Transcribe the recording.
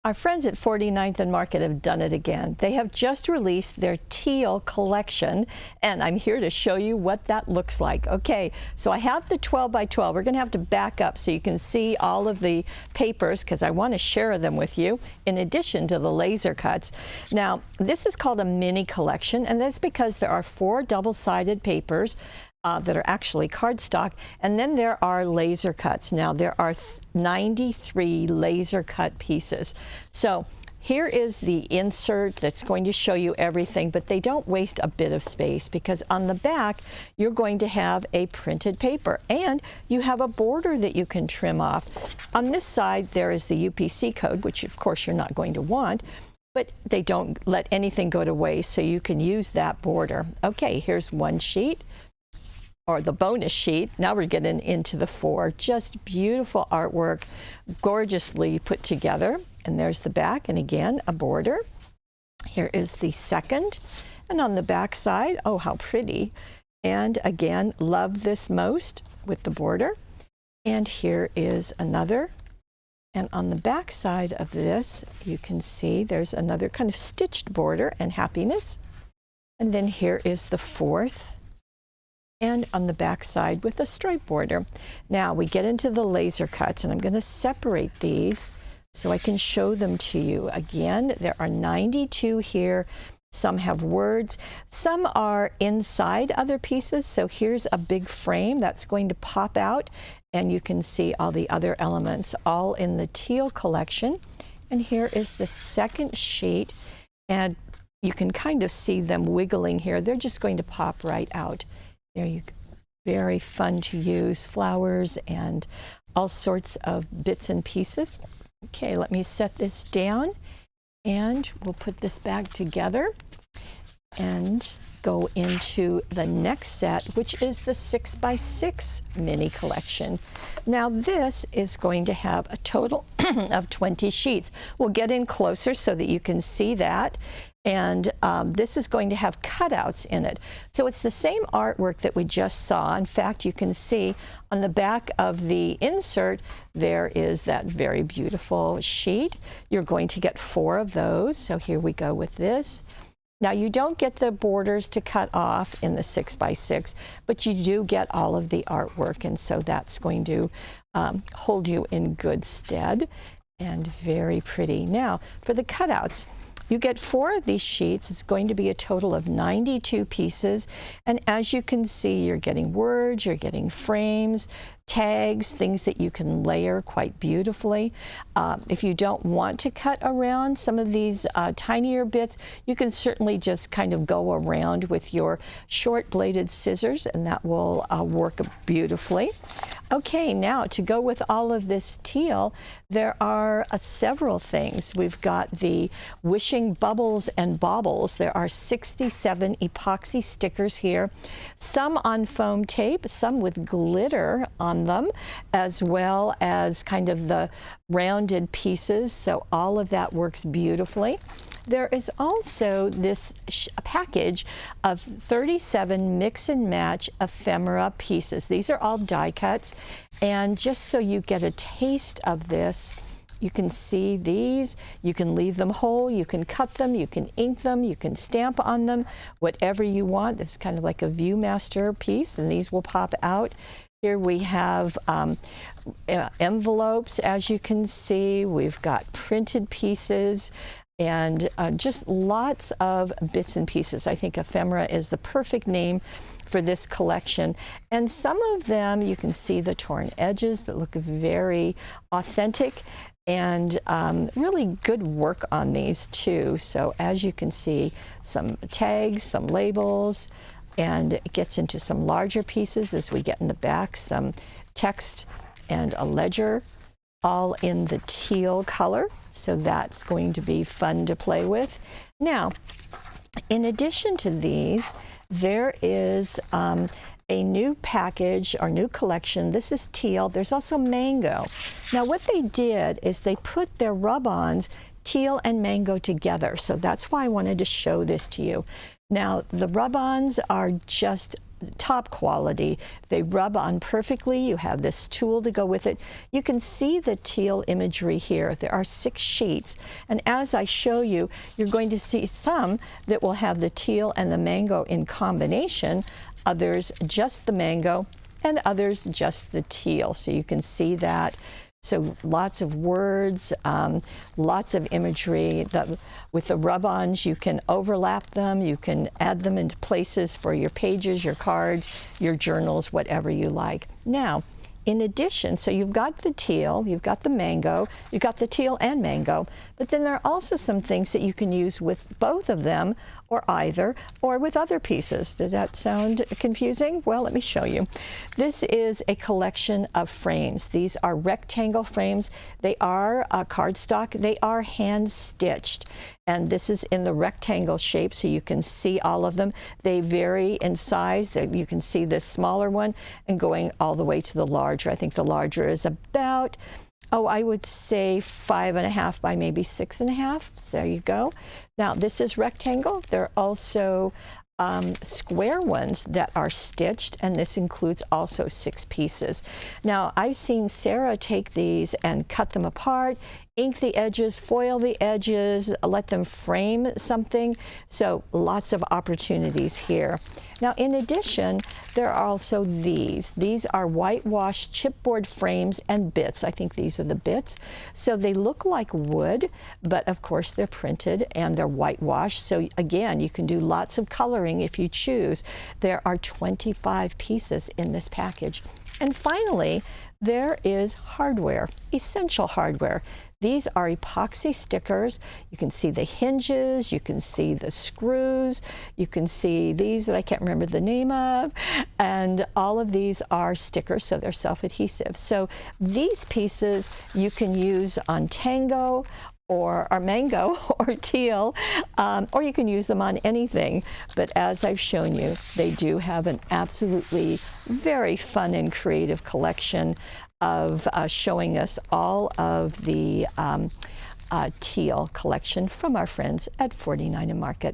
Our friends at 49th and Market have done it again. They have just released their Teal collection, and I'm here to show you what that looks like. Okay, so I have the 12 by 12. We're going to have to back up so you can see all of the papers because I want to share them with you in addition to the laser cuts. Now, this is called a mini collection, and that's because there are 4 double-sided papers that are actually cardstock, and then there are laser cuts. Now there are 93 laser cut pieces. So here is the insert that's going to show you everything, but they don't waste a bit of space because on the back you're going to have a printed paper and you have a border that you can trim off. On this side there is the UPC code, which of course you're not going to want, but they don't let anything go to waste, so you can use that border. Okay, here's one sheet, or the bonus sheet. Now we're getting into the 4. Just beautiful artwork, gorgeously put together. And there's the back, and again, a border. Here is the second. And on the back side, oh, how pretty. And again, love this most with the border. And here is another. And on the back side of this, you can see there's another kind of stitched border and happiness. And then here is the 4th. And on the back side with a stripe border. Now we get into the laser cuts, and I'm going to separate these so I can show them to you. Again, there are 92 here. Some have words. Some are inside other pieces. So here's a big frame that's going to pop out, and you can see all the other elements all in the Teal collection. And here is the second sheet, and you can kind of see them wiggling here. They're just going to pop right out. There you go. Very fun to use, flowers and all sorts of bits and pieces. Okay, let me set this down and we'll put this back together and go into the next set, which is the 6 by 6 mini collection. Now this is going to have a total of 20 sheets. We'll get in closer so that you can see that. And this is going to have cutouts in it. So it's the same artwork that we just saw. In fact, you can see on the back of the insert, there is that very beautiful sheet. You're going to get 4 of those. So here we go with this. Now you don't get the borders to cut off in the 6 by 6, but you do get all of the artwork. And so that's going to hold you in good stead, and very pretty. Now for the cutouts, you get 4 of these sheets. It's going to be a total of 92 pieces. And as you can see, you're getting words, you're getting frames, tags, things that you can layer quite beautifully. If you don't want to cut around some of these tinier bits, you can certainly just kind of go around with your short bladed scissors, and that will work beautifully. Okay, now to go with all of this teal, there are several things. We've got the wishing bubbles and baubles. There are 67 epoxy stickers here, some on foam tape, some with glitter on them, as well as kind of the rounded pieces. So all of that works beautifully. There is also this package of 37 mix and match ephemera pieces. These are all die cuts, and just so you get a taste of this, you can see these. You can leave them whole, you can cut them, you can ink them, you can stamp on them, whatever you want. It's kind of like a ViewMaster piece, and these will pop out. Here we have envelopes, as you can see. We've got printed pieces, and just lots of bits and pieces. I think ephemera is the perfect name for this collection. And some of them, you can see the torn edges that look very authentic, and really good work on these too. So as you can see, some tags, some labels, and it gets into some larger pieces as we get in the back, some text and a ledger, all in the teal color. So that's going to be fun to play with. Now, in addition to these, there is a new package or new collection. This is teal. There's also mango. Now what they did is they put their rub-ons, teal and mango, together. So that's why I wanted to show this to you. Now the rub-ons are just top quality. They rub on perfectly. You have this tool to go with it. You can see the teal imagery here. There are 6 sheets, and as I show you, you're going to see some that will have the teal and the mango in combination, others just the mango, and others just the teal. So you can see that. So lots of words, lots of imagery. With the rub-ons, you can overlap them. You can add them into places for your pages, your cards, your journals, whatever you like. Now, in addition, so you've got the teal, you've got the mango, you've got the teal and mango, but then there are also some things that you can use with both of them, or either, or with other pieces. Does that sound confusing? Well, let me show you. This is a collection of frames. These are rectangle frames. They are cardstock. They are hand-stitched. And this is in the rectangle shape, so you can see all of them. They vary in size. You can see this smaller one and going all the way to the larger. I think the larger is about, I would say 5.5 by maybe 6.5. So there you go. Now, this is rectangle. There are also square ones that are stitched, and this includes also 6 pieces. Now, I've seen Sarah take these and cut them apart, ink the edges, foil the edges, let them frame something. So lots of opportunities here. Now, in addition, there are also these. These are whitewashed chipboard frames and bits. I think these are the bits. So they look like wood, but of course they're printed and they're whitewashed. So again, you can do lots of coloring if you choose. There are 25 pieces in this package. And finally, there is hardware, essential hardware. These are epoxy stickers. You can see the hinges, you can see the screws, you can see these that I can't remember the name of, and all of these are stickers, so they're self-adhesive. So these pieces you can use on tango or mango or teal, or you can use them on anything. But as I've shown you, they do have an absolutely very fun and creative collection of showing us all of the teal collection from our friends at 49 and Market.